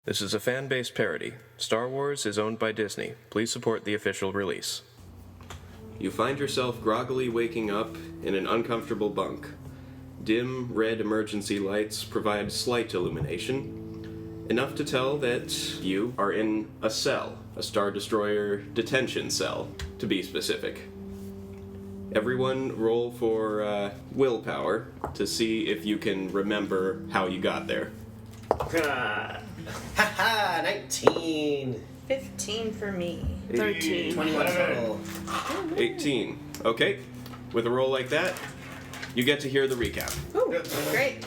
This is a fan-based parody. Star Wars is owned by Disney. Please support the official release. You find yourself groggily waking up in an uncomfortable bunk. Dim, red emergency lights provide slight illumination, enough to tell that you are in a cell, a Star Destroyer detention cell, to be specific. Everyone roll for willpower to see if you can remember how you got there. Haha, 19. 15 for me. 13. 21 total. 18. Okay. With a roll like that, you get to hear the recap. Ooh, great.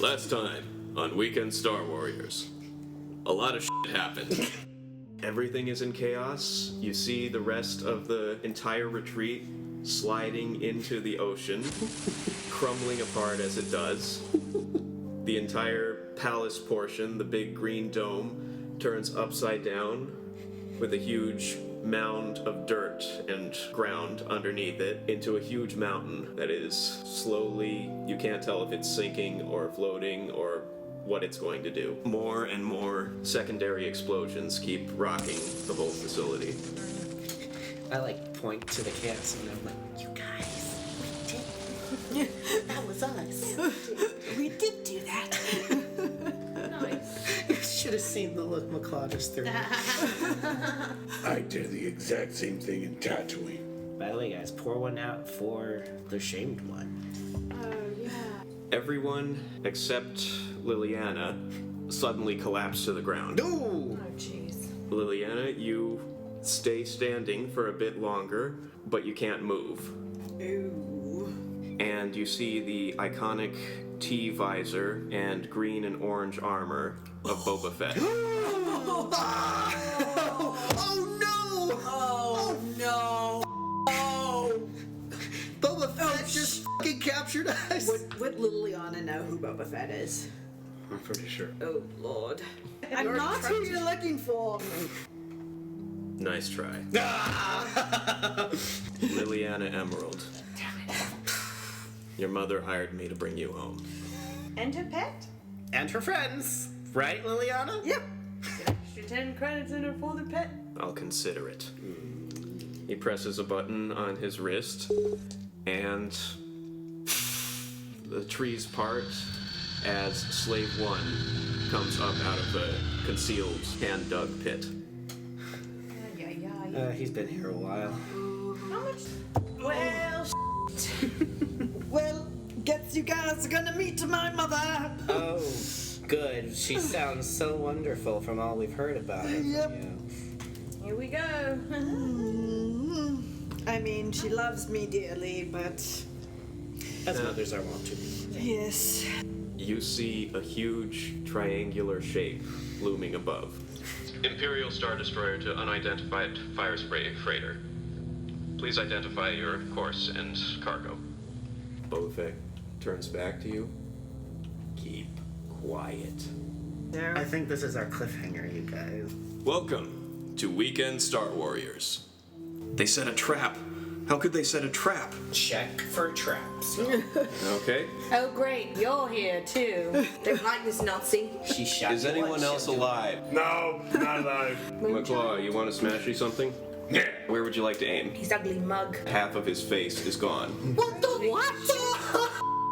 Last time on Weekend Star Warriors, a lot of shit happened. Everything is in chaos. You see the rest of the entire retreat sliding into the ocean, crumbling apart as it does. The entire palace portion, the big green dome, turns upside down with a huge mound of dirt and ground underneath it into a huge mountain that is slowly, you can't tell if it's sinking or floating or what it's going to do. More and more secondary explosions keep rocking the whole facility. I point to the chaos and I'm like, you guys, we did. That was us. We did do that. Nice. You should have seen the look McClaw just threw. I did the exact same thing in Tatooine. By the way, guys, pour one out for the shamed one. Oh, yeah. Everyone except Lilliana suddenly collapsed to the ground. Ooh! Oh, jeez. Lilliana, you stay standing for a bit longer, but you can't move. Ooh. And you see the iconic T visor and green and orange armor of Boba Fett. Oh no! Oh no! Oh! Boba Fett just fucking captured us! Would Lilliana know who Boba Fett is? I'm pretty sure. Oh lord. I'm not who you're looking for. Nice try. Lilliana Emerald. Your mother hired me to bring you home. And her pet? And her friends. Right, Lilliana? Yep. Extra 10 credits in her for the pet. I'll consider it. He presses a button on his wrist, and the trees part as Slave 1 comes up out of the concealed hand-dug pit. He's been here a while. How much? Well, Well, guess you guys are gonna meet my mother. Oh, good. She sounds so wonderful from all we've heard about her. Yep. here we go. I mean, she loves me dearly, but As mothers are wont to be. yes. You see a huge triangular shape looming above. Imperial Star Destroyer to unidentified fire spray freighter. Please identify your course and cargo. Boba Fett turns back to you. Keep quiet. I think this is our cliffhanger, you guys. Welcome to Weekend Star Warriors. They set a trap. How could they set a trap? Check for traps. Okay. Oh, great. You're here, too. Don't like this Nazi. She shot Is you anyone once, else she'll do it. alive? No, not alive. McClaw, you want to smash you something? Yeah. Where would you like to aim? His ugly mug. Half of his face is gone. What the what?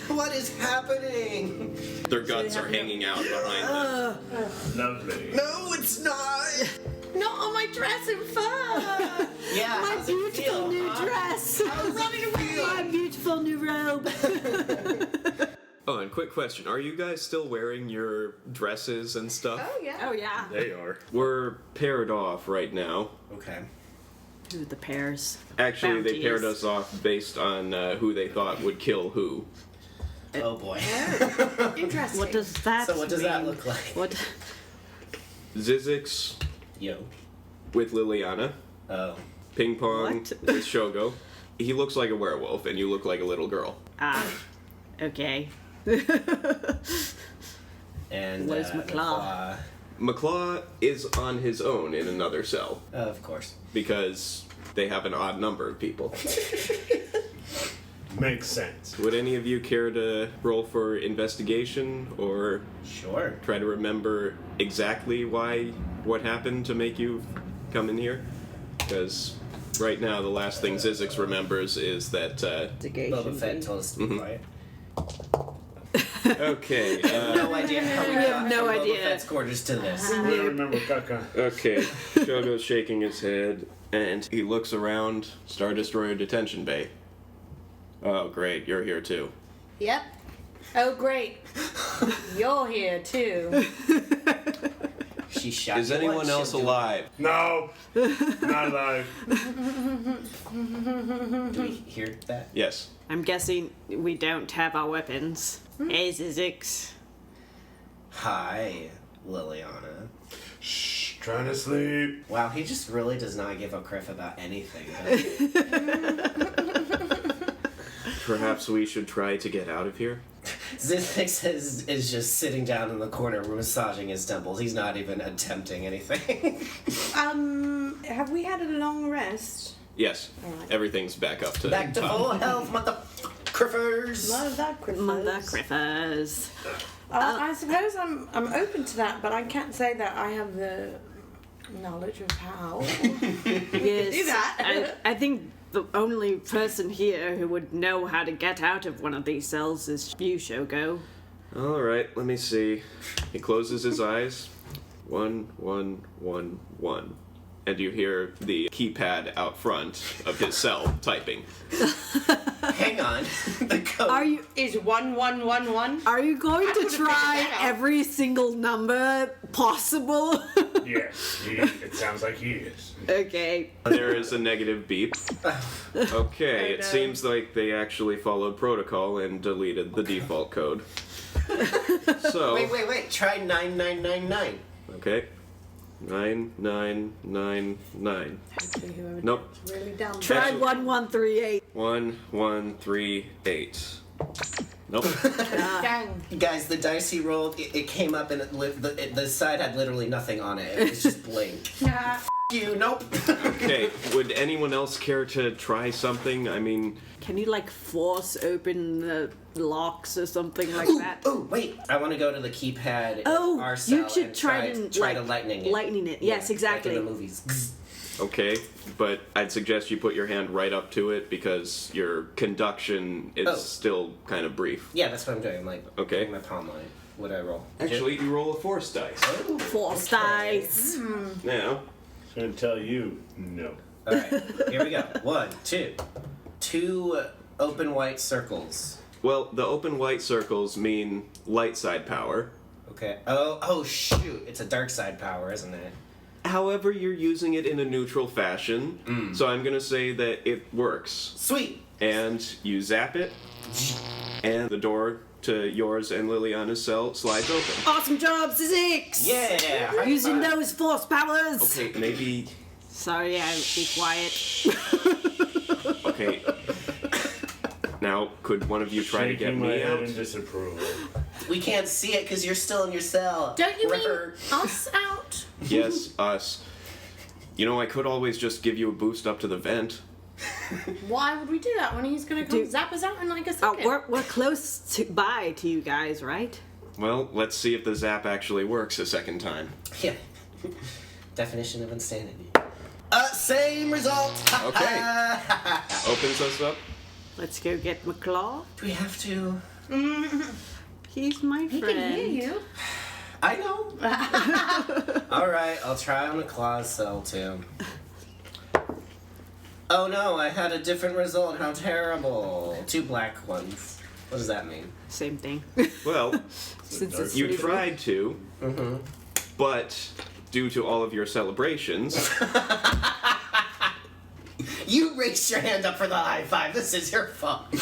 What is happening? Their guts are hanging out behind them. Lovely. No, it's not. Not on my dress and fur. Yeah. My how's it beautiful feel, new huh? dress. How's Running it away. feel? My beautiful new robe. Oh, and quick question. Are you guys still wearing your dresses and stuff? Oh, yeah. Oh yeah. They are. We're paired off right now. Okay. Who the pairs? Actually, they Bounties. paired us off based on who they thought would kill who. Oh boy. Interesting. What does that So what does that mean? look like? What? Zizix Yo. with Lilliana. Oh. Ping Pong What? with Shogo. He looks like a werewolf, and you look like a little girl. Ah. Okay. And Where's McClaw? McClaw is on his own in another cell Of course. because they have an odd number of people. Makes sense. Would any of you care to roll for investigation or Sure. try to remember exactly what happened to make you come in here? Because right now the last thing Zizix remembers is that Boba Fett told us to be quiet. okay. No idea how we got no from idea. Boba Fett's quarters to this. I don't remember Kaka. Okay. Shogo's shaking his head and he looks around Star Destroyer detention bay. Oh, great, you're here too. Yep. Oh, great. You're here too. She shot Is you anyone once, else she'll do it. alive? No, not alive. Do we hear that? Yes. I'm guessing we don't have our weapons. Hey, Zizix. Hi, Lilliana. Shh, trying to sleep. Wow, he just really does not give a crap about anything. Does he? Perhaps we should try to get out of here? Zizix is just sitting down in the corner massaging his temples. He's not even attempting anything. Have we had a long rest? Yes. Alright. Everything's back up to Back to top. full health, mother-criffers. Mother criffers. Mother Criffers. I suppose I'm open to that, but I can't say that I have the knowledge of how. Yes. Do that. I think the only person here who would know how to get out of one of these cells is you, Shogo. Alright, let me see. He closes his eyes. 1, 1, 1, 1. And you hear the keypad out front of his cell typing. Hang on. The code. Are you Is 1111? are you going to would've try figured that out. every single number possible? Yes, it sounds like he is. Okay. There is a negative beep. Okay, Oh, it no. seems like they actually followed protocol and deleted the default code. So, Wait. Try 9999. okay. 9999. Hopefully whoever Nope. did was really dumb. Try Actually- 1138. 1138. Nope. Dang. Guys, the dice he rolled, it came up and the side had literally nothing on it. It was just blank. Nah. You, nope. Okay, would anyone else care to try something? I mean, Can you like force open the locks or something like that? Oh, wait. I want to go to the keypad in Oh, our cell you should and try to lightning it. Lightning it. Yes, Yeah, exactly. Like in the movies. okay, but I'd suggest you put your hand right up to it because your conduction is Oh. still kind of brief. Yeah, that's what I'm doing. I'm like, Okay. putting my palm on it. What do I roll? Actually, you roll a force dice. Oh, Force okay. dice. Now, I'm gonna tell you, no. All right, here we go. 1, 2. 2 open white circles. well, the open white circles mean light side power. Okay. Oh, shoot. It's a dark side power, isn't it? However, you're using it in a neutral fashion, so I'm gonna say that it works. Sweet. And you zap it, and the door to yours and Liliana's cell slides open. Awesome job, Zizix! Yeah. high Using five. those force powers. Okay, maybe. Sorry, I'll be quiet. Okay. Now, could one of you try to get Shaking my me head out? in disapproval. We can't see it because you're still in your cell. Don't you Ripper. mean us out? Yes, us. You know, I could always just give you a boost up to the vent. Why would we do that when he's gonna come Dude. zap us out in like a Oh, second? we're close by to you guys, right? Well, let's see if the zap actually works a second time. Yeah. Definition of insanity. Same result. Okay. Opens us up. Let's go get McClaw. Do we have to? He's my He friend. can hear you. I know. All right, I'll try on the claw cell too. Oh no, I had a different result. How terrible. 2 black ones. What does that mean? Same thing. Well, Since it's you neutral. tried to, but due to all of your celebrations, You raised your hand up for the high five. This is your fault.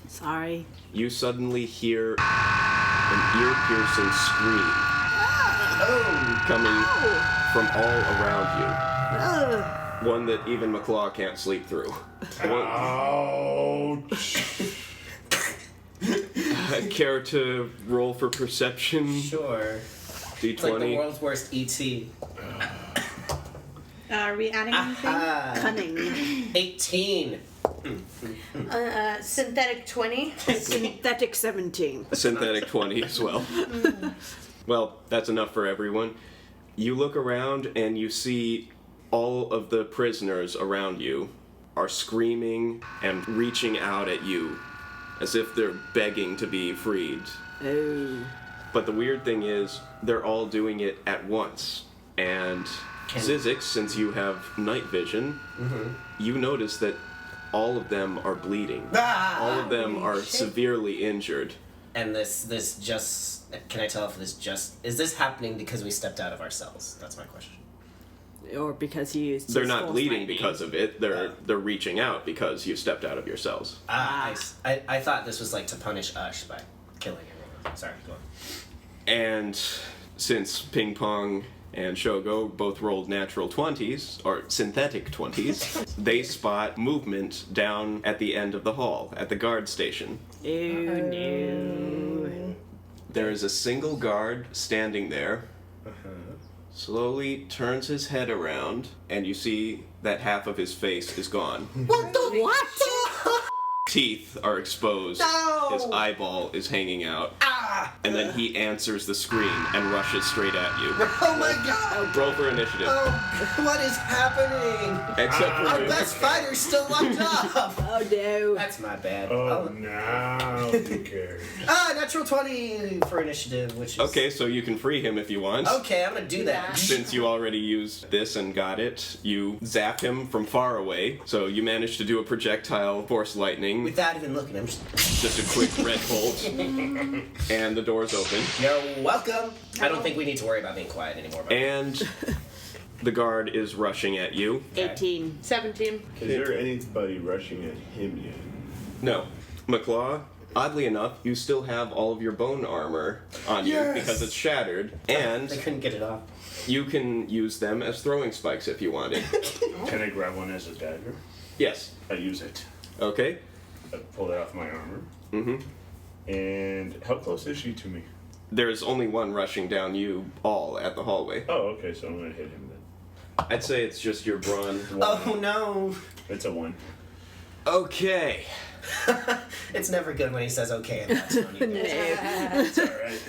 Sorry. you suddenly hear an ear-piercing scream Oh. coming from all around Ugh. you. One that even McClaw can't sleep through. Ouch! Care to roll for perception? Sure. It's like the D20. world's worst ET. Are we adding anything? Ah, Cunning. 18. Synthetic 20. Synthetic 17. Synthetic 20 as well. Well, that's enough for everyone. You look around and you see all of the prisoners around you are screaming and reaching out at you as if they're begging to be freed. Oh. But the weird thing is, they're all doing it at once. And Zizix, since you have night vision, you notice that all of them are bleeding. All of them are severely injured. And this just... Can I tell if this just... Is this happening because we stepped out of our cells? That's my question. Or because he used They're his not force bleeding lightning. because of it. They're reaching out because you stepped out of your cells. I thought this was like to punish us by killing everyone. Sorry, go on. And since Ping Pong and Shogo both rolled natural 20s, or synthetic 20s, they spot movement down at the end of the hall, at the guard station. Oh no. There is a single guard standing there, slowly turns his head around, and you see that half of his face is gone. What the... What? Teeth are exposed, No! his eyeball is hanging out, Ah! and then he answers the scream and rushes straight at you. Oh my god! Roll for initiative. Oh, what is happening? Except for Our you. best fighter's still locked up! Oh no. That's my bad. Oh, now who cares? Natural 20 for initiative, which is... Okay, so you can free him if you want. Okay, I'm gonna do that. Since you already used this and got it, you zap him from far away. So you managed to do a projectile force lightning. Without even looking, I'm Just a quick red bolt. And the door's open. You're welcome. I don't think we need to worry about being quiet anymore. But... And the guard is rushing at you. 18. 17. Is there anybody rushing at him yet? No. McClaw, oddly enough, you still have all of your bone armor on you because it's shattered. And They couldn't get it off. you can use them as throwing spikes if you wanted. Can I grab one as a dagger? Yes. I use it. Okay. I pull it off my armor. Mm-hmm. And how close is she to me? There's only one rushing down you all at the hallway. Oh, okay, so I'm gonna hit him then. I'd say it's just your brawn. Oh no. It's a 1. Okay. It's never good when he says okay and that's on you. It's alright.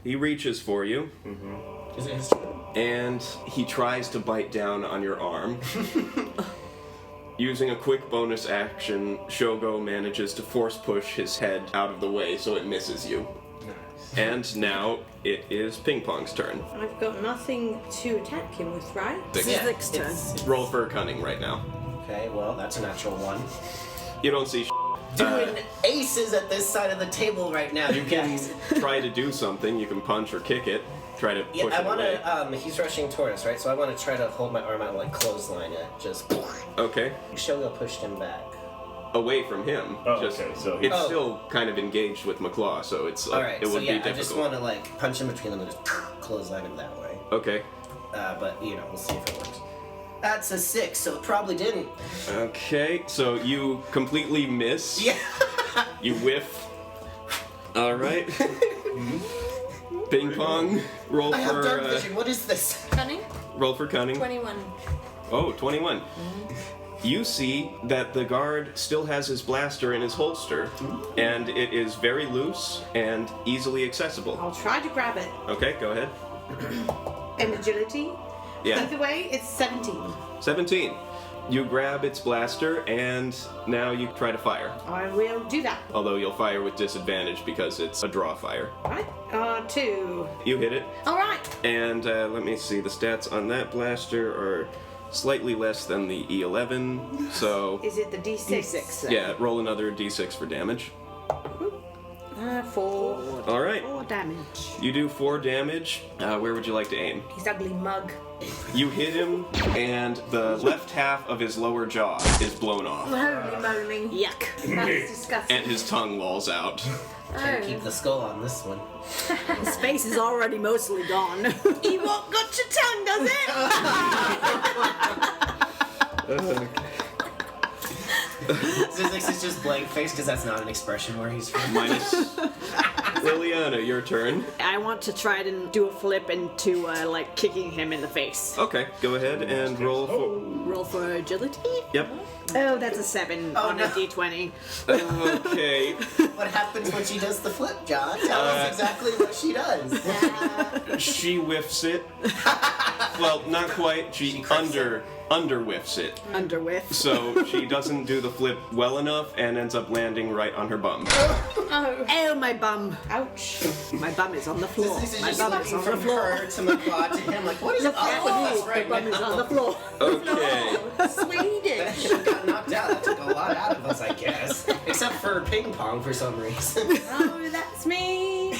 He reaches for you, Is it his turn? and he tries to bite down on your arm. Using a quick bonus action, Shogo manages to force push his head out of the way so it misses you. Nice. And now it is Ping Pong's turn. I've got nothing to attack him with, right? Zizix's turn. it's- Roll for cunning right now. Okay, well, that's a natural 1. You don't see Doing aces at this side of the table right now, you guys. try to do something. You can punch or kick it. Try to Yeah, push I it want away. to, he's rushing toward us, right? So I want to try to hold my arm out and, like, clothesline it. Just... Okay. Shogo pushed him back. Away from him. Oh, Just, okay, so it's Oh. still kind of engaged with McClaw, so it's Alright, it so would yeah, be I difficult. just want to, like, punch in between them and just clothesline him that way. Okay. But, you know, we'll see if it works. That's a 6, so it probably didn't. Okay, so you completely miss. Yeah. You whiff. All right. Ping pong. Roll I have dark for vision. What is this? Cunning? roll for cunning. 21. Oh, 21. You see that the guard still has his blaster in his holster, and it is very loose and easily accessible. I'll try to grab it. Okay, go ahead. And agility? Yeah. Either way, it's 17. 17. You grab its blaster, and now you try to fire. I will do that. Although you'll fire with disadvantage because it's a draw fire. Right? 2. You hit it, Alright. and let me see, the stats on that blaster are slightly less than the E11, so Is it the D6? D6. yeah, roll another D6 for damage. 4. All right, 4 damage. you do 4 damage. Where would you like to aim? His ugly mug. You hit him, and the left half of his lower jaw is blown off, Holy moly. Yuck. That's disgusting. and his tongue lolls out. Can't keep the skull on this one. His face is already mostly gone. You won't got your tongue, does it? Zizix is just blank face because that's not an expression where he's from. Minus Liliana, your turn. I want to try to do a flip into, like, kicking him in the face. Okay, go ahead and roll for... Roll for agility? Yep. Oh, that's a 7 on no. a d20. Okay. What happens when she does the flip, John? Tell us exactly what she does. She whiffs it. Well, not quite. She under whiffs it. Underwith. So she doesn't do the flip well enough and ends up landing right on her bum. Oh, my bum. Ouch. My bum is on the floor. This is My just bum is looking on the from floor. her to McClaw to him, like, what is Look up at with me. us right The bum is now? on the floor. Okay. Swedish. She got knocked out. That took a lot out of us, I guess. Except for ping pong for some reason. Oh, that's me.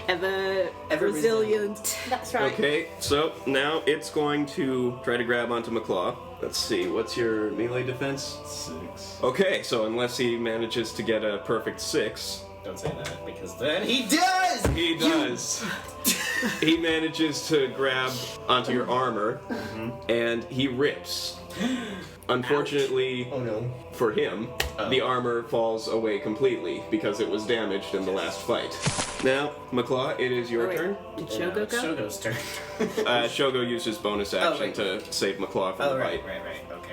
Ever resilient. That's right. Okay, so now it's going to try to grab onto McClaw. Let's see, what's your melee defense? 6. Okay, so unless he manages to get a perfect 6, Don't say that, because then he does! he does. He manages to grab onto your armor, and he rips. Unfortunately Oh no. for him, the armor falls away completely because it was damaged in the last fight. Now, McClaw, it is your turn. Did Shogo go? Shogo's turn. Shogo uses bonus action right. to save McClaw from the right, fight. okay.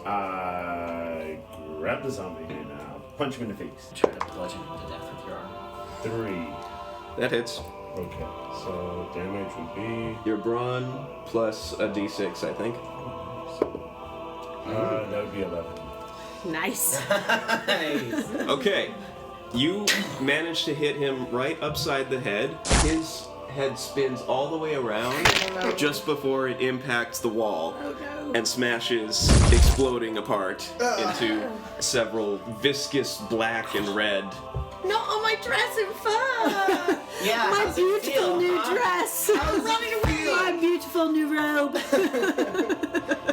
I grab the zombie and punch him in the face. Try to bludgeon him to death with your arm. 3. That hits. Okay, so damage would be... Your brawn plus a d6, I think. that would be 11. Nice. Nice. Okay, you manage to hit him right upside the head. His head spins all the way around just before it impacts the wall and smashes, exploding apart into several viscous black and red. Not on my dress and fur. Yeah, My how's it beautiful feel, new huh? dress. How's it feel? My beautiful new robe.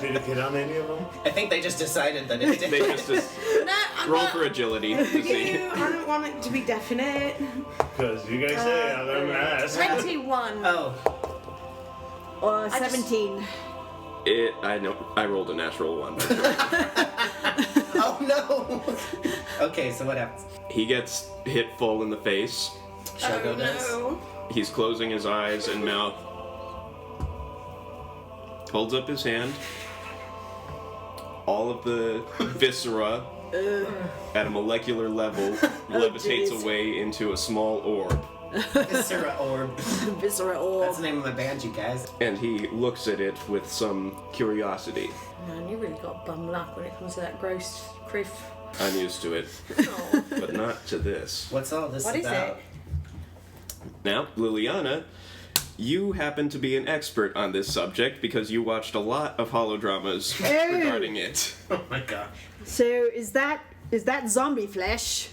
Did it hit on any of them? I think they just decided that it They did. just No, I'm roll not. for agility to see. I don't want it to be definite. Because you guys say other mask. 21. Oh, Or I just- 17. I know. I rolled a natural one. oh no. Okay, so what happens? He gets hit full in the face. Shogo does. no. He's closing his eyes and mouth. Holds up his hand. All of the viscera at a molecular level levitates jeez. away into a small orb. Viscera Orb. Viscera That's orb. the name of my band, you guys. And he looks at it with some curiosity. Man, you really got bum luck when it comes to that gross criff. I'm used to it, Oh. but not to this. What's all this What is about? it? Now, Liliana, you happen to be an expert on this subject because you watched a lot of holodramas regarding it. Oh my gosh. So is that zombie flesh?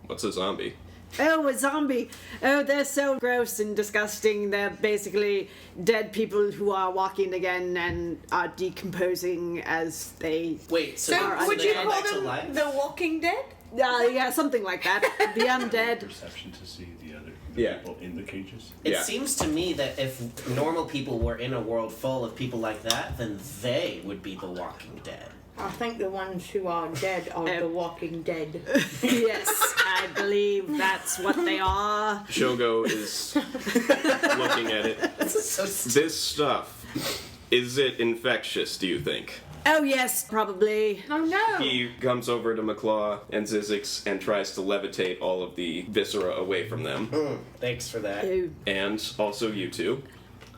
What's a zombie? Oh, a zombie. Oh, they're so gross and disgusting. They're basically dead people who are walking again and are decomposing as they... Wait, so, So, would they you come call back to them life? the Walking Dead? yeah, something like that. The undead. Perception to see the other Yeah. people in the cages. It Yeah. seems to me that if normal people were in a world full of people like that, then they would be the Walking Dead. I think the ones who are dead are the Walking Dead. Yes, I believe that's what they are. Shogo is looking at it. This is so stupid. This stuff, is it infectious, do you think? Oh, yes, probably. Oh no! He comes over to McClaw and Zizix and tries to levitate all of the viscera away from them. Thanks for that. Oh, And also you two.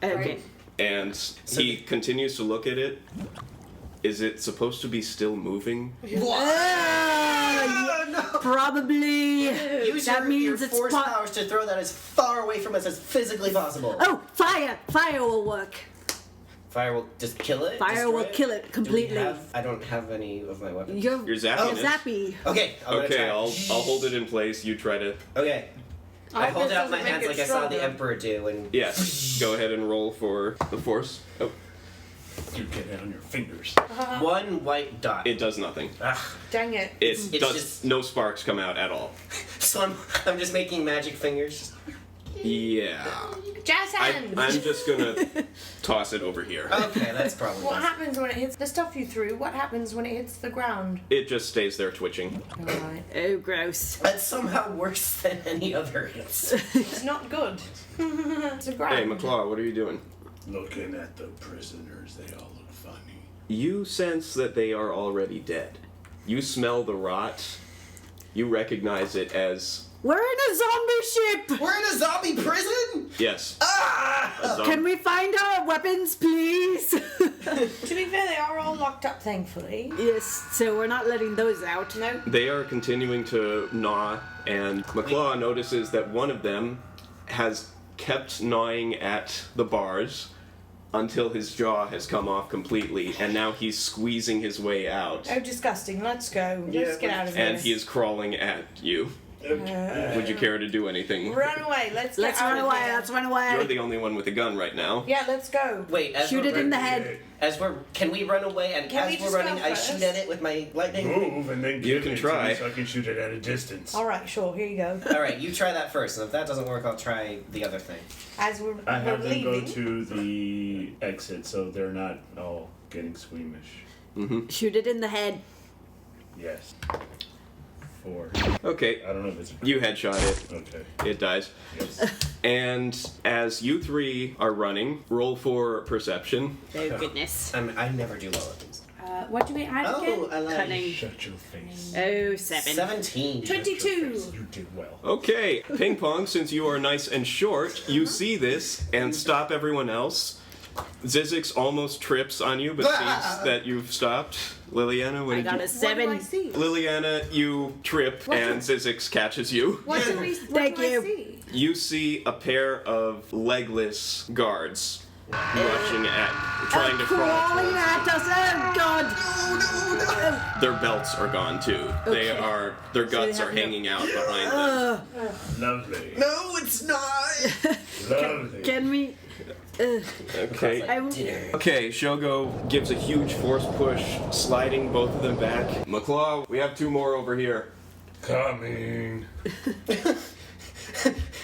okay. Right. And he continues to look at it. Is it supposed to be still moving? Probably. Use That your means it's force po- powers to throw that as far away from us as physically possible. Oh, fire! Fire will work. Fire will just kill it? Fire destroy will kill it Do we completely. I don't have any of my weapons. You're You're zapping it. zappy. Okay, I'm gonna Okay, try. I'll hold it in place. You try to... Okay. I hold this out my doesn't make hands it like I saw the stronger. Emperor do, and Yes. Go ahead and roll for the force. Oh, You get it on your fingers. one white dot. it does nothing. Ugh. Dang it. It It's does... just- No sparks come out at all. So I'm just making magic fingers. Yeah. Jazz I friend. I'm just gonna toss it over here. Okay, that's probably What best. happens when it hits the stuff you threw? What happens when it hits the ground? It just stays there twitching. Alright. Oh, gross. That's somehow worse than any other hits. It's not good. It's a ground. Hey, McClaw, what are you doing? Looking at the prisoners, they all look funny. You sense that they are already dead. You smell the rot. You recognize it as We're in a zombie ship! We're in a zombie prison? yes. Ah! a zom- Can we find our weapons, please? To be fair, they are all locked up, thankfully. Yes, so we're not letting those out. No. They are continuing to gnaw, and McClaw notices that one of them has kept gnawing at the bars until his jaw has come off completely, and now he's squeezing his way out, Oh, disgusting. Let's go. Let's get out of here. and he is crawling at you. Would you care to do anything? Run away. Let's Let's get out run of away, here. let's run You're away. the only one with a gun right now. Yeah, let's go. Wait, as Shoot we're it in the running- head. As we're, can we run away? And Can we as we're just go running, I first? shoot at it with my lightning. Move and then You give can it to try. me so I can shoot it at a distance. Alright, sure. Here you go. All right, you try that first, and if that doesn't work, I'll try the other thing. As we're I have them go leaving. to the exit so they're not all getting squeamish. Shoot it in the head. Yes. 4. Okay, I don't know if it's you headshot it. okay. It dies. Yes. And as you three are running, roll for perception. Oh, goodness. I never do well at these. What do we add Oh, again? I like Cunning. Shut your face. Oh, 7. 17. 22. You did well. Okay, Ping Pong, since you are nice and short, you see this and stop everyone else. Zizix almost trips on you, but sees that you've stopped. Liliana, what I did got you... a 7. What do I see? Liliana, you trip What and Zizix catches you. What do we Thank what do you. I see? You see a pair of legless guards rushing trying to crawl. Crawling at us. Oh, God. Their belts are gone too. Okay. Their guts have are no- hanging out behind them. Lovely. No, it's not. Lovely. Can we... Okay. I, Okay, Shogo gives a huge force push, sliding both of them back. McClaw, we have 2 more over here. Coming.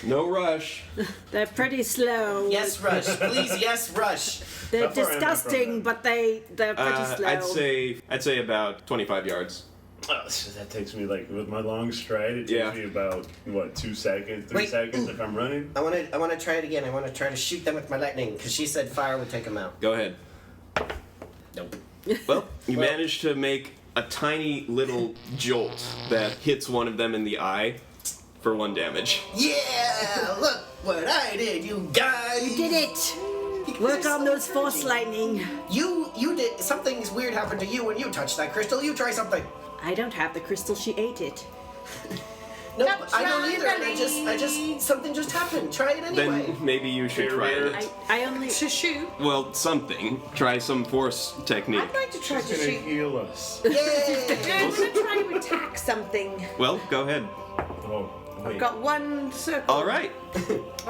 No rush. they're pretty slow. Yes, rush. Please, yes, rush. They're How far am I from disgusting, them? but they're pretty slow. I'd say about 25 yards. So that takes me with my long stride. It takes Yeah. me about 2 seconds, 3 Wait. seconds if I'm running. I want to try it again. I want to try to shoot them with my lightning because she said fire would take them out. Go ahead. Nope. Well, you Well- managed to make a tiny little jolt that hits one of them in the eye for 1 damage. Yeah, look what I did, you guys. You did it! Work on those force lightning. You did something's weird happened to you when you touched that crystal. You try something. I don't have the crystal, she ate it. No, That's I don't right, either. And I just something just happened. Try it anyway. Then maybe you should try it. I only... To shoot? Well, something. Try some force technique. I'd like to try It's to gonna shoot. heal us. No, Yay! I'm going to try to attack something. Well, go ahead. Oh, wait. I've got 1 circle. All right.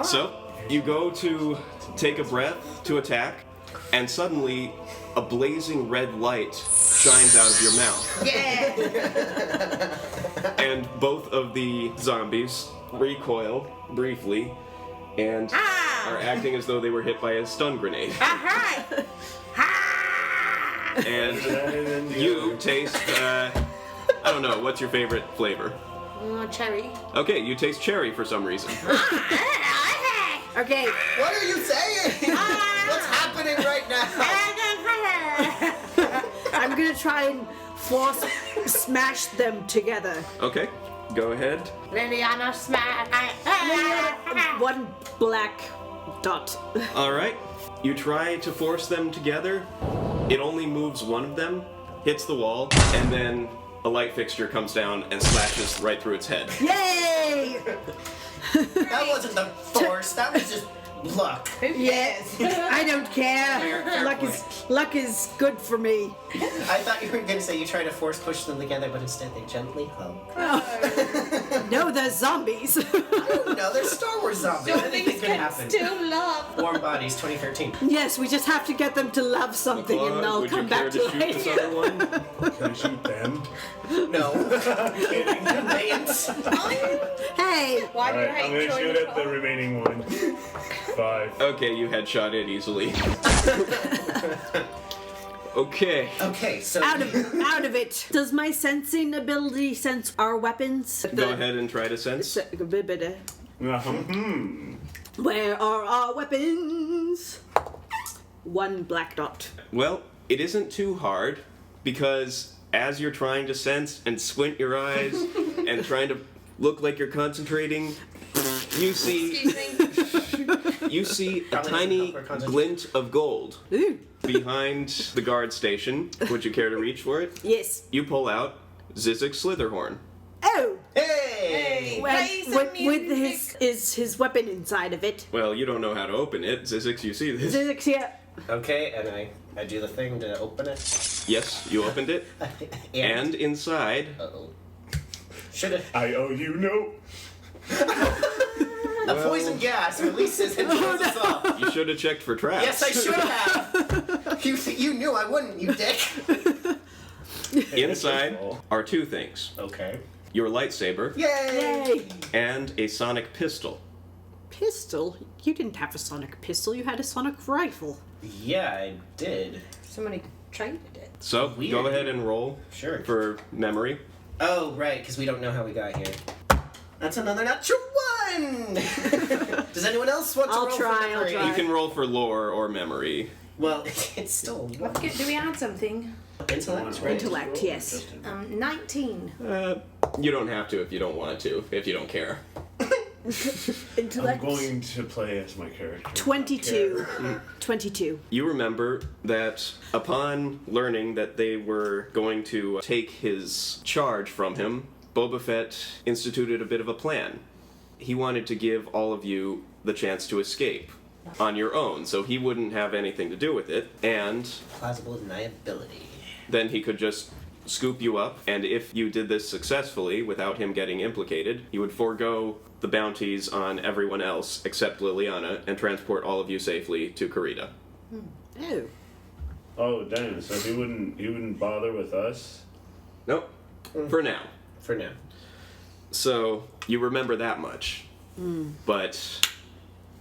So you go to take a breath to attack, and suddenly a blazing red light shines out of your mouth, Yeah! and both of the zombies recoil briefly and are acting as though they were hit by a stun grenade. Aha! Ha! And you taste, I don't know, what's your favorite flavor? Cherry. Okay, you taste cherry for some reason. Okay, What are you saying? What's happening right now? I'm gonna try and force smash them together. Okay, go ahead. Liliana smash. 1 black dot. All right. You try to force them together. It only moves one of them, hits the wall, and then a light fixture comes down and slashes right through its head. Yay! That wasn't the force. That was just luck. Yes. I don't care. Luck is good for me. I thought you were going to say you tried to force push them together, but instead they gently hug. No, they're zombies. No, they're Star Wars zombies. Anything can happen. Still love. Warm Bodies 2013. Yes, we just have to get them to love something, and they'll would come you back care to to shoot this life. other one? Can I shoot them? No. They Hey, Why do you Alright, I'm hate gonna joining shoot the at the club? remaining one. 5. Okay, you headshot it easily. Okay. Okay, so out of it. Does my sensing ability sense our weapons? Go ahead and try to sense. Where are our weapons? 1 black dot. Well, it isn't too hard because as you're trying to sense and squint your eyes and trying to look like you're concentrating, you see Excuse me. you see a Probably tiny doesn't help for concentration. glint of gold Ooh. behind the guard station. Would you care to reach for it? Yes. You pull out Zizek Slitherhorn. Oh. hey! Play some music. His weapon inside of it. Well, you don't know how to open it. Zizek, you see this. Zizek's here. Okay, and I do the thing to open it. Yes, you opened it. And inside, Uh-oh. Should've... I owe you no. A poison gas releases and kills us all. you should have checked for traps. Yes, I should have. You knew I wouldn't, you dick. Inside are 2 things. Okay. Your lightsaber Yay! Yay. and a sonic pistol. Pistol? You didn't have a sonic pistol. You had a sonic rifle. Yeah, I did. Somebody traded it. So, Weird. go ahead and roll Sure. for memory. Oh, right, because we don't know how we got here. That's another natural 1! Does anyone else want to I'll roll try, for I'll memory? try. You can roll for lore or memory. Well, it's still I forget, do we add something? intellect, right? Intellect, yes. 19. You don't have to if you don't want to, if you don't care. I'm Intellect. going to play as my character. 22. 22. You remember that upon learning that they were going to take his charge from him, Boba Fett instituted a bit of a plan. He wanted to give all of you the chance to escape on your own, so he wouldn't have anything to do with it, and Plausible deniability. then he could just scoop you up, and if you did this successfully without him getting implicated, he would forego the bounties on everyone else except Lilliana and transport all of you safely to Carida. Oh. Oh damn! So he wouldn't bother with us. Nope. For now. For now. So you remember that much. But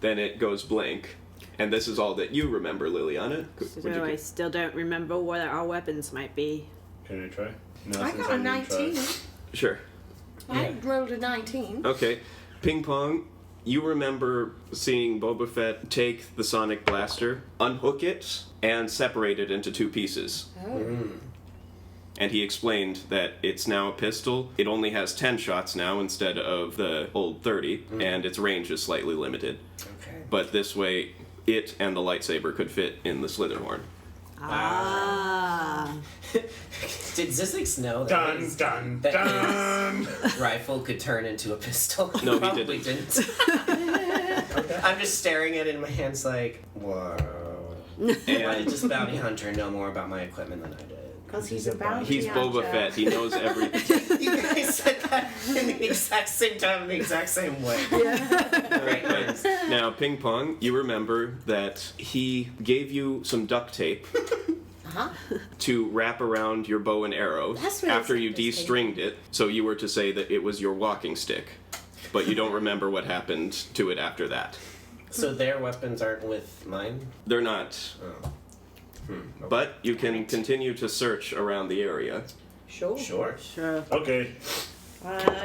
then it goes blank. And this is all that you remember, Liliana. So I still don't remember what our weapons might be. Can I try? No, I since got a didn't try. 19. Sure. I rolled a 19. Okay. Ping pong. You remember seeing Boba Fett take the sonic blaster, unhook it, and separate it into 2 pieces. And he explained that it's now a pistol. It only has 10 shots now instead of the old 30, and its range is slightly limited. Okay. But this way, it and the lightsaber could fit in the Slitherhorn. Ah. Did Zizix know that Dun his, dun that dun. his rifle could turn into a pistol? No, he Probably didn't. I'm just staring at it in my hands like, whoa. Why did And this bounty hunter know more about my equipment than I did? Because he's a bounty he's Boba hunter. Fett. He knows everything. You guys said that in the exact same time, in the exact same way. Great minds. Now, Ping Pong, you remember that he gave you some duct tape Uh-huh. to wrap around your bow and arrow That's really after you sophisticated. de-stringed it, so you were to say that it was your walking stick. But you don't remember what happened to it after that. So their weapons aren't with mine? They're not. Oh. But you can continue to search around the area. Sure. Sure. Sure. Okay.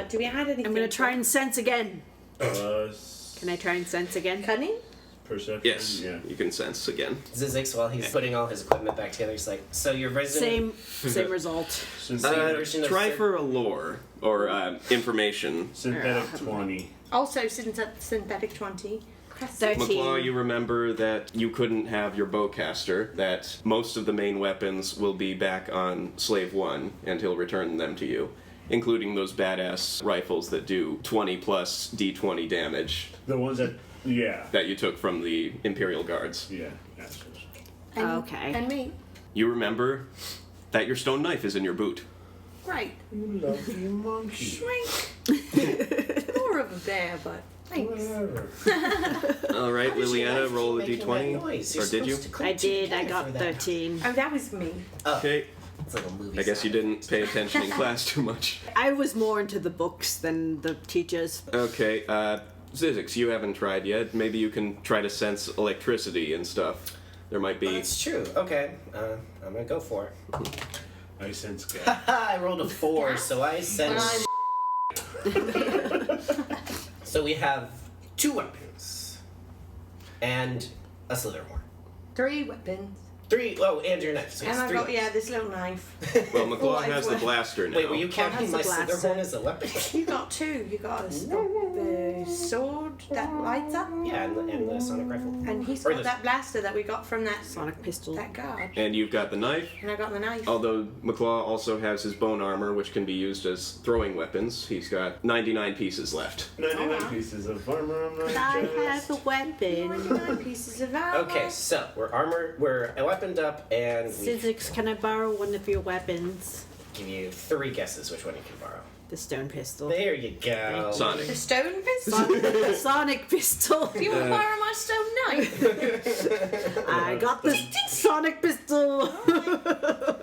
Do we add anything? I'm gonna try and sense again. Uh, Can I try and sense again? Cunning? Perception. Yes, Yeah. you can sense again. Zizix, while he's putting all his equipment back together, he's like, so your resident... Same result. version of Try Sith- for a lore or information. Synthetic 20. Also, synthetic 20. Press 13. McClaw, you remember that you couldn't have your bowcaster, that most of the main weapons will be back on Slave 1, and he'll return them to you, including those badass rifles that do 20 plus D20 damage The ones that. Yeah. that you took from the Imperial Guards. Yeah. Assholes. And, Okay. And me. You remember that your stone knife is in your boot. Great. You lucky monkey. Shrink. More of a bear, but thanks. All right, How did you Lilliana, guys roll a keep making that d20. noise? You're Or did you? supposed to come I did. I together got for that. 13. Oh, that was me. Okay. It's like a movie. I guess you sound. didn't pay attention in class too much. I was more into the books than the teachers. Okay, Zizix, you haven't tried yet. Maybe you can try to sense electricity and stuff. There might be. That's true. Okay, I'm gonna go for it. I sense gas. I rolled a 4, so I sense. So we have 2 weapons and a slither horn. 3 weapons. 3. Oh, and your knife. So And it's I 3. got, this little knife. Well, McClaw Four has the as well. blaster now. Wait, were you has counting the my slither blaster. horn as a weapon? You got 2. You got the sword that lights up, Yeah, and the sonic rifle. and he's Or got the- that blaster that we got from that Sonic pistol. that guard. And you've got the knife. And I got the knife. Although McClaw also has his bone armor, which can be used as throwing weapons. He's got 99 pieces left. 99 pieces of armor on my I chest. have a weapon. 99 pieces of armor. Okay, so we're weaponed up, and we Zizix, can I borrow one of your weapons? give you 3 guesses which one you can borrow. The stone pistol. There you go. Sonic. The stone pistol? The sonic pistol. Do you want to borrow my stone knife? I got the sonic pistol.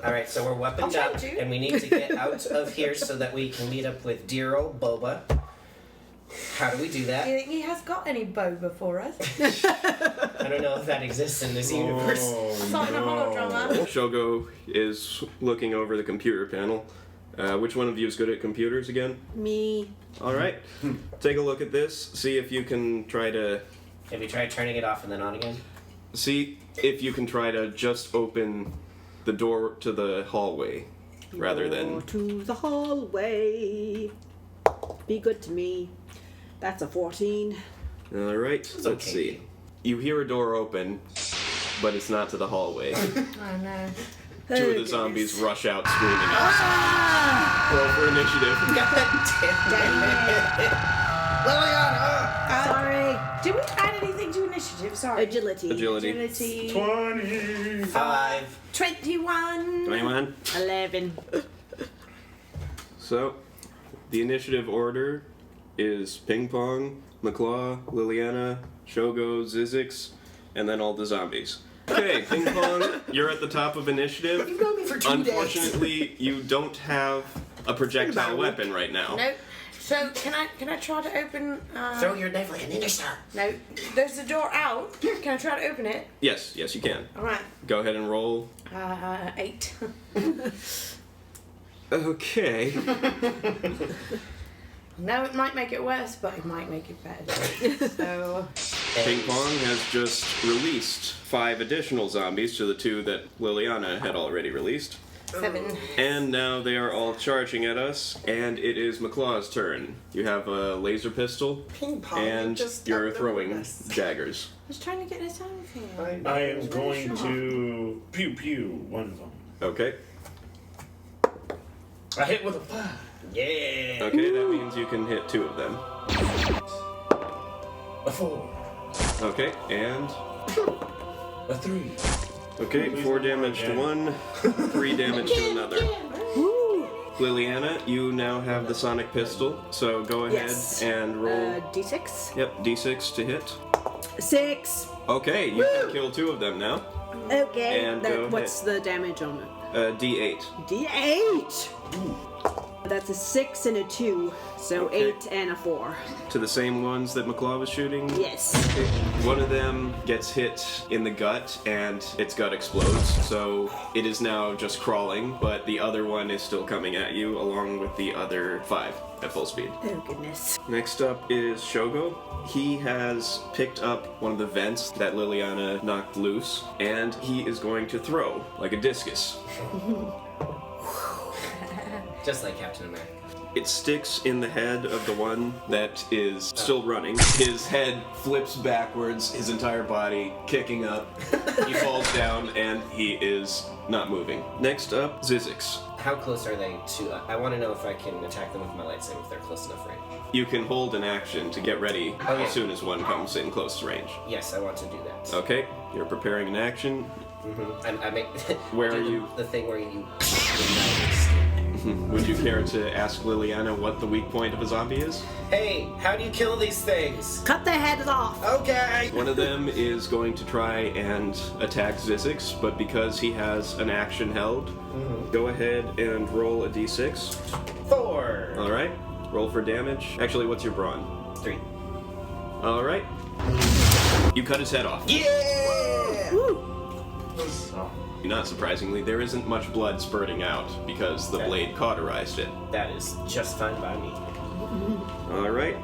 All right, so we're weaponed I'll up, try to. and we need to get out of here so that we can meet up with dear old Boba. How do we do Do that? you think he has got any boba for us? I don't know if that exists in this universe. Oh, I saw it in a holodrama. Shogo is looking over the computer panel. Which one of you is good at computers again? Me. All right. Take a look at this. See if you can try to Have you tried turning it off and then on again? just open the door to the hallway rather Go than. to the hallway. Be good to me. That's a 14. All right. Let's okay. see. You hear a door open, but it's not to the hallway. I know. 2 of the zombies rush out screaming. Roll for initiative. God damn it. Lilliana! Sorry. Did we add anything to initiative? Sorry. Agility. Agility. Agility. 20! 5. 21. 21. 11. So, the initiative order is Ping Pong, McClaw, Lilliana, Shogo, Zizix, and then all the zombies. Okay, Ping Pong, you're at the top of initiative. You've known me for 2 days. Unfortunately, you don't have a projectile weapon right now. No. So can I try to open? Throw your knife like a ninja star. No. There's a door out. Can I try to open it? Yes, you can. All right. Go ahead and roll. 8. Okay. No, it might make it worse, but it might make it better. So Ping Pong has just released 5 additional zombies to the 2 that Liliana had already released. 7. And now they are all charging at us, and it is McClaw's turn. You have a laser pistol, Ping pong. and just you're outnumbered throwing us. daggers. I was trying to get this over here. I am going to pew pew one of them. Okay. I hit with a 5. Yeah. Okay, that means you can hit 2 of them. A 4. Okay, and... A 3. Okay, 4 damage to one, 3 damage to another. Liliana, you now have the sonic pistol, so go ahead Yes. and roll. D6. Yep, d6 to hit. 6. Okay, you can kill 2 of them now. Okay. And go what's the damage on it? D8. D8. That's a 6 and a 2, so Okay. 8 and a 4. To the same ones that McClaw was shooting? Yes. One of them gets hit in the gut and its gut explodes, so it is now just crawling, but the other one is still coming at you along with the other 5 at full speed. Oh goodness. Next up is Shogo. He has picked up one of the vents that Liliana knocked loose, and he is going to throw like a discus. Just like Captain America. It sticks in the head of the one that is still running. His head flips backwards, his entire body kicking up. He falls down, and he is not moving. Next up, Zizix. How close are they to... I want to know if I can attack them with my lightsaber if they're close enough range. You can hold an action to get ready Okay. as soon as one comes in close range. Yes, I want to do that. Okay, you're preparing an action. I make... Where do are the- you? The thing where you... Would you care to ask Lilliana what the weak point of a zombie is? Hey, how do you kill these things? Cut their heads off. Okay. One of them is going to try and attack Zizix, but because he has an action held, go ahead and roll a d6. 4. Alright, roll for damage. Actually, what's your brawn? 3. Alright. You cut his head off. Yeah! Woo. Not surprisingly, there isn't much blood spurting out because the blade cauterized it. That is just fine by me. Alright.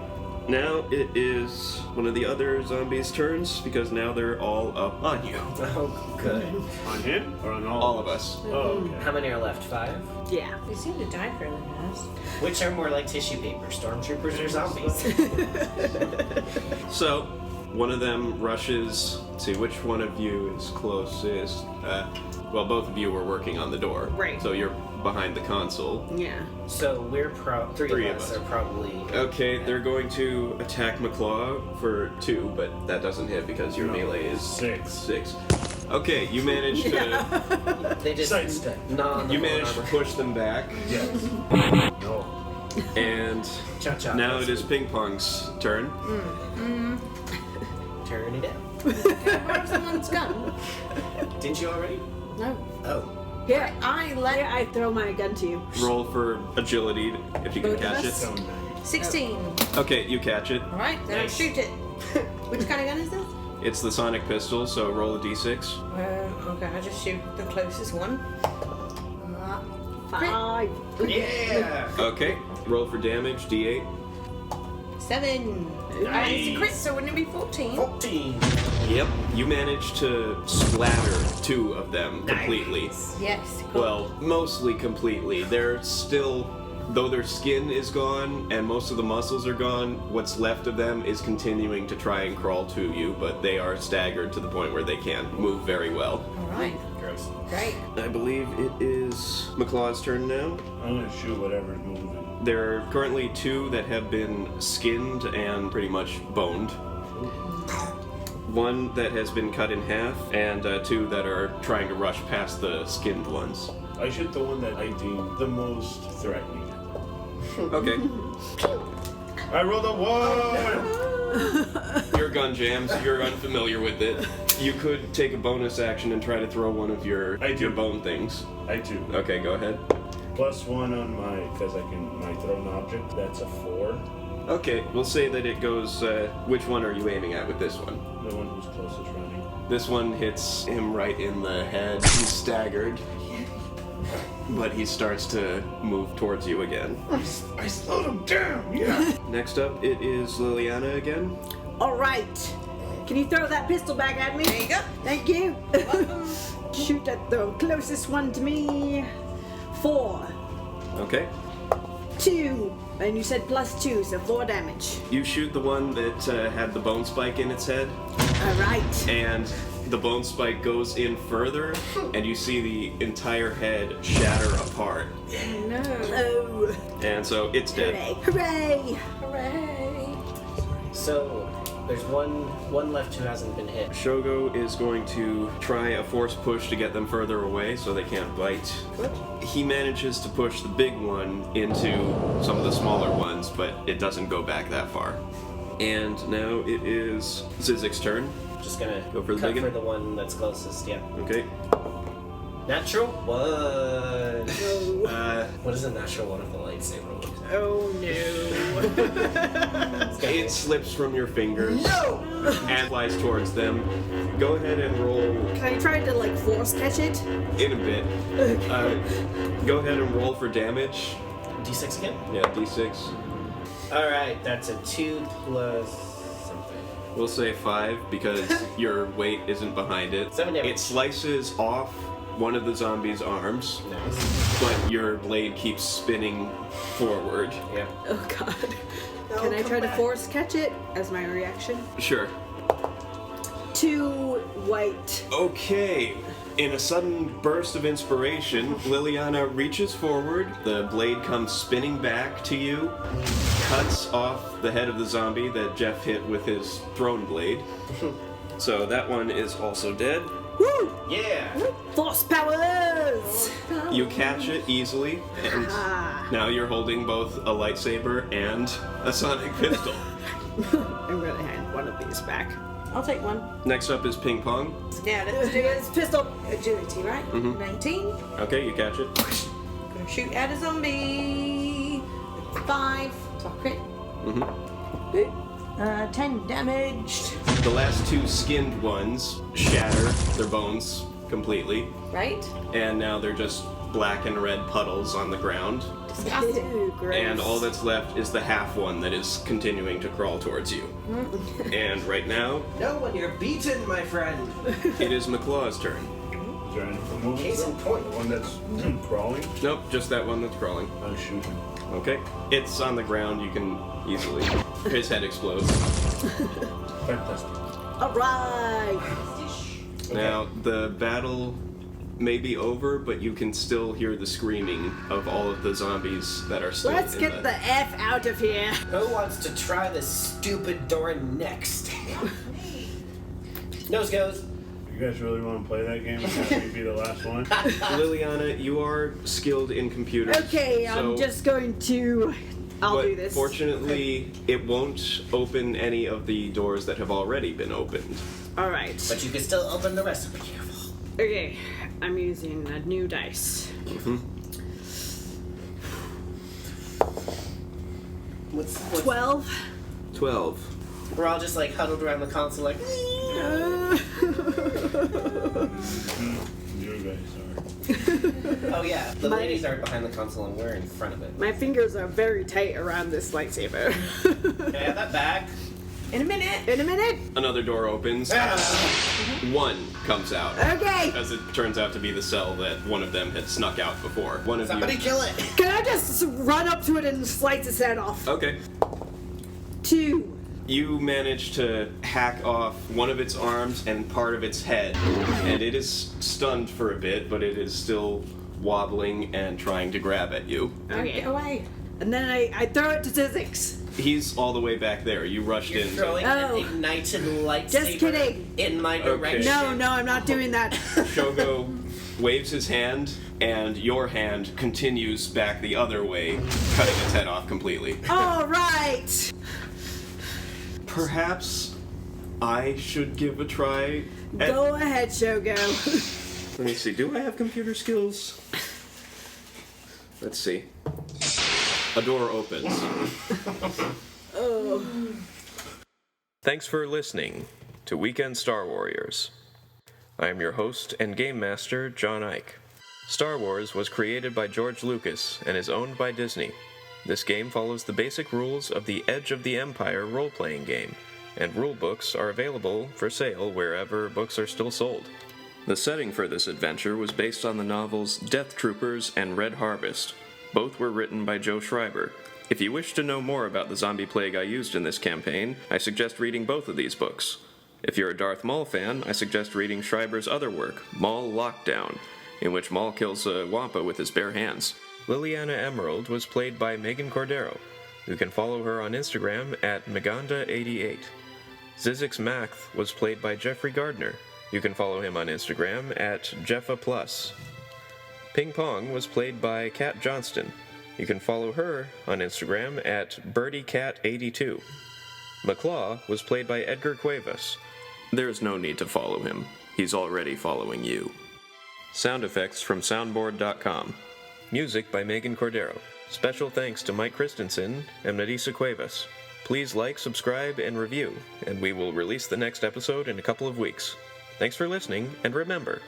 Now it is one of the other zombies' turns because now they're all up on you. Oh, good. On him or on All of us. Oh, okay. How many are left? 5? Yeah. They seem to die fairly fast. Which are more like tissue paper, stormtroopers or zombies? So, one of them rushes. Let's see, which one of you is closest? Well, both of you were working on the door. Right. So you're behind the console. Yeah. So we're three of us are probably... Okay, they're going to attack McClaw for 2, but that doesn't hit because your melee is 6. Okay, you managed to They just... Sidestep. you managed to push them back, Yes. No. and Cha-cha. now it is Ping Pong's turn. Turn it out. Where's someone's gun? Didn't you already? No. Oh. Here, I let I throw my gun to you. Roll for agility if you can Both of catch it. us? So nice. 16. Okay, you catch it. Alright, then Nice. I shoot it. Which kind of gun is this? It's the sonic pistol, so roll a d6. Okay, I just shoot the closest one. 5. Yeah! Okay, roll for damage, d8. 7. It's a crit, so wouldn't it be 14? 14. Yep, you managed to splatter 2 of them completely. Yes. Well, mostly completely. They're still, though their skin is gone and most of the muscles are gone, what's left of them is continuing to try and crawl to you, but they are staggered to the point where they can't move very well. Alright. Gross. Great. I believe it is McClaw's turn now. I'm gonna shoot whatever's moving. There are currently 2 that have been skinned and pretty much boned. 1 that has been cut in half, and 2 that are trying to rush past the skinned ones. I shoot the one that I deem the most threatening. Okay. I rolled a 1! Your gun jams, you're unfamiliar with it. You could take a bonus action and try to throw one of your bone things. I do. Okay, go ahead. +1 on my thrown object. That's a 4. Okay, we'll say that it goes, which one are you aiming at with this one? The one who's closest running. This one hits him right in the head. He's staggered. But he starts to move towards you again. I slowed him down, yeah. Next up, it is Lilliana again. All right. Can you throw that pistol back at me? There you go. Thank you. Shoot at the closest one to me. 4. Okay. 2. And you said +2, so 4 damage. You shoot the one that had the bone spike in its head, All right. and the bone spike goes in further, and you see the entire head shatter apart. No. Oh. And so it's dead. Hooray. Hooray. So, there's one left who hasn't been hit. Shogo is going to try a force push to get them further away so they can't bite. He manages to push the big one into some of the smaller ones, but it doesn't go back that far. And now it is Zizik's turn. Just gonna Go for the cut big for one? the one that's closest, yeah. Okay. Natural 1. Oh. What is a natural one of the lightsaber looks like? Oh no. It slips from your fingers and flies towards them. Go ahead and roll Can I try to like force catch it? in a bit. Go ahead and roll for damage. D6 again? Yeah, d6. Alright, that's a 2 plus something. We'll say 5 because your weight isn't behind it. 7 damage. It slices off one of the zombie's arms, Nice. but your blade keeps spinning forward. Yeah. Oh god. Can I try to force catch it as my reaction? Sure. 2 white. Okay. In a sudden burst of inspiration, Lilliana reaches forward, the blade comes spinning back to you, cuts off the head of the zombie that Jeff hit with his thrown blade, So that one is also dead. Woo! Yeah. Force powers! You catch it easily, and now you're holding both a lightsaber and a sonic pistol. I'm gonna hand one of these back. I'll take one. Next up is ping pong. Yeah, let's do it. It's pistol. Agility, right? 19. Okay, you catch it. Gonna shoot at a zombie. 5. So I crit. 10 damaged. The last two skinned ones shatter their bones completely, Right? and now they're just black and red puddles on the ground. Disgusting. Ew, gross. And all that's left is the half one that is continuing to crawl towards you. And right now, No, when you're beaten, my friend. it is McClaw's turn. Is there anything moving? Case in point. The one that's crawling? Nope, just that one that's crawling. I'll shoot him. Okay. It's on the ground, you can easily. His head explodes. Fantastic. Alright! Now, the battle may be over, but you can still hear the screaming of all of the zombies that are still Let's in get the F out of here. Who wants to try this stupid door next? Nose goes. You guys really want to play that game and have me be the last one? Lilliana, you are skilled in computers. Okay, I'm so- just going to... I'll but do this. Fortunately, it won't open any of the doors that have already been opened. Alright. But you can still open the rest. Be careful. Okay, I'm using a new dice. What's 12. 12. We're all just like huddled around the console like. You guys are. Oh yeah, the My- ladies are behind the console and we're in front of it. My fingers are very tight around this lightsaber. Can I have that back? In a minute. In a minute. Another door opens. One comes out. Okay. As it turns out to be the cell that one of them had snuck out before. One of Somebody you. kill it! Can I just run up to it and slice its head off? Okay. 2. You manage to hack off one of its arms and part of its head, and it is stunned for a bit, but it is still wobbling and trying to grab at you. Okay. Get away. And then I throw it to Zizix. He's all the way back there. You rushed You're in. throwing Oh. an ignited lightsaber Just kidding. in my Okay. direction. No, I'm not doing that. Shogo waves his hand, and your hand continues back the other way, cutting its head off completely. All right. Perhaps I should give a try at... Go ahead, Shogo. Let me see. Do I have computer skills? Let's see. A door opens. Thanks for listening to Weekend Star Warriors. I am your host and game master, John Ike. Star Wars was created by George Lucas and is owned by Disney. This game follows the basic rules of the Edge of the Empire role-playing game, and rulebooks are available for sale wherever books are still sold. The setting for this adventure was based on the novels Death Troopers and Red Harvest. Both were written by Joe Schreiber. If you wish to know more about the zombie plague I used in this campaign, I suggest reading both of these books. If you're a Darth Maul fan, I suggest reading Schreiber's other work, Maul Lockdown, in which Maul kills a Wampa with his bare hands. Lilliana Emerald was played by Megan Cordero. You can follow her on Instagram at Meganda88. Zizix Math was played by Jeffrey Gardner. You can follow him on Instagram at Jeffa+. Ping Pong was played by Kat Johnston. You can follow her on Instagram at BirdieCat82. McClaw was played by Edgar Cuevas. There's no need to follow him. He's already following you. Sound effects from soundboard.com. Music by Megan Cordero. Special thanks to Mike Christensen and Nadisa Cuevas. Please like, subscribe, and review, and we will release the next episode in a couple of weeks. Thanks for listening, and remember...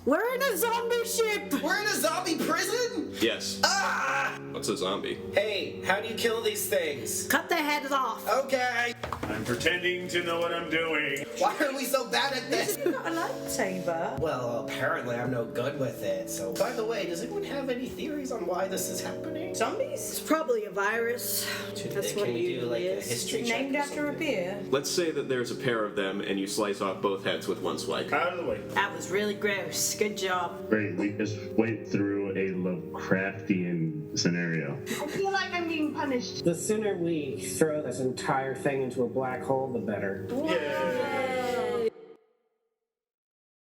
We're in a zombie ship. We're in a zombie prison? Yes. Ah! What's a zombie? Hey, how do you kill these things? Cut their heads off. Okay. I'm I'm pretending to know what I'm doing. Why are we so bad at this? You've got a lightsaber. Well, apparently I'm no good with it. So, by the way, does anyone have any theories on why this is happening? Zombies? It's probably a virus. That's what Can it we do like usually a is. history check? Named or after a something? beer. Let's say that there's a pair of them and you slice off both heads with one swipe. Out of the way. That was really gross. Good job. Great, we just went through a Lovecraftian scenario. I feel like I'm being punished. The sooner we throw this entire thing into a black hole, the better. Yeah.